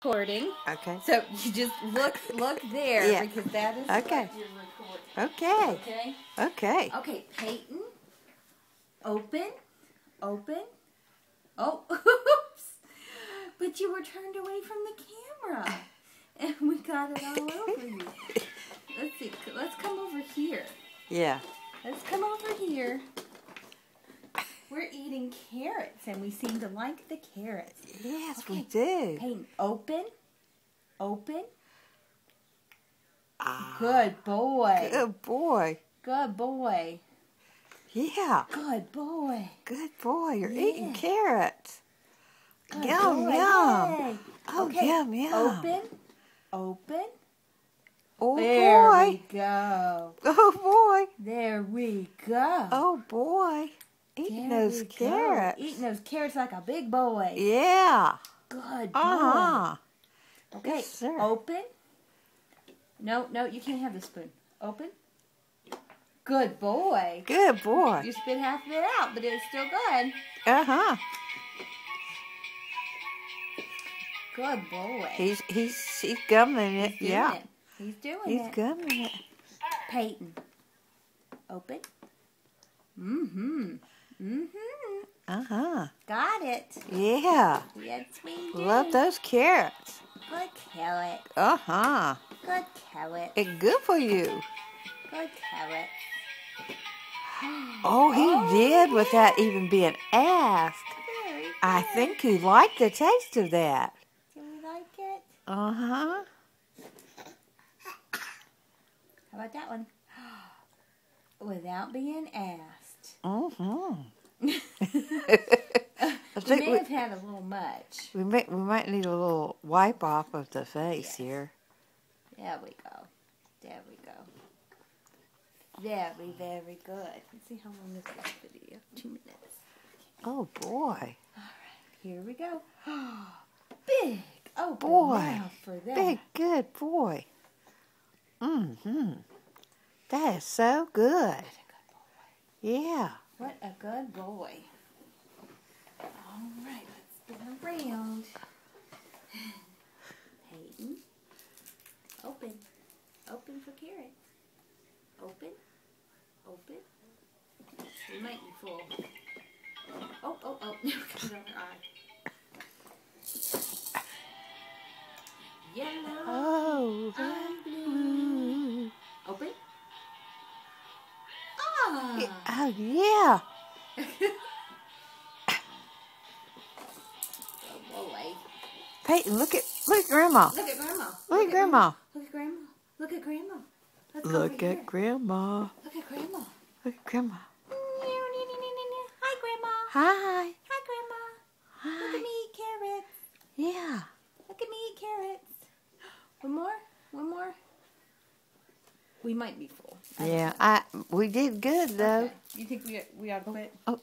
Recording. Okay. So you just look there, Yeah. because that is Okay. what you're recording. Okay. Okay. Okay. Okay, Peyton. Open. Oh, oops! But you were turned away from the camera, and we got it all over you. Let's see. Let's come over here. Yeah. Let's come over here. We're eating carrots, and we seem to like the carrots. Yes, Okay. we do. Peyton, open. Ah, Good boy. good boy. Good boy. Yeah. Good boy. Good boy. You're Yeah. eating carrots. Good Yum, boy. yum. Yay. Oh, Okay. yum, yum. Open. Oh, There boy. we go. Oh, boy. There we go. Oh, boy. Eating There those we go. carrots. Eating those carrots like a big boy. Yeah. Good boy. Uh-huh. Okay. Yes, sir. Open. No, you can't have the spoon. Open. Good boy. Good boy. You spit half of it out, but it's still good. Uh-huh. Good boy. He's gumming it. He's doing Yeah. it. He's doing He's it. gumming it. Peyton. Open. Mm-hmm. Uh-huh. Got it. Yeah. Yes, we do. Love those carrots. Good carrot. Uh-huh. Good carrot. It's good for you. Good carrot. Oh, he did without even being asked. Very good. I think he liked the taste of that. Do we like it? Uh-huh. How about that one? Without being asked. Mm-hmm. I We think may have had a little much. we might need a little wipe off of the face here. There we go. There we go. Very, very good. Let's see how long is this video. 2 minutes. Oh, boy. All right, here we go. Big. Oh, Boy. mouth for that. Big, good boy. Mm-hmm. That is so good. What a good boy. Yeah. What a good boy. All right, let's spin around. Peyton. Open. Open for carrots. Open. We might be full. Oh. There comes our eye. Yellow. Oh. I'm blue. Open. Ah. Oh, yeah. Oh boy. Peyton, look at Grandma. Look at Grandma. Look at Grandma. Look at Grandma. Look at Grandma. Let's go Look over at here. Grandma. Look at Grandma. Look at Grandma. Hi, Grandma. Hi. Hi, Grandma. Look Hi. at me eat carrots. Yeah. Look at me eat carrots. One more. One more. We might be full. Yeah. We did good though. Okay. You think we ought to quit? Oh.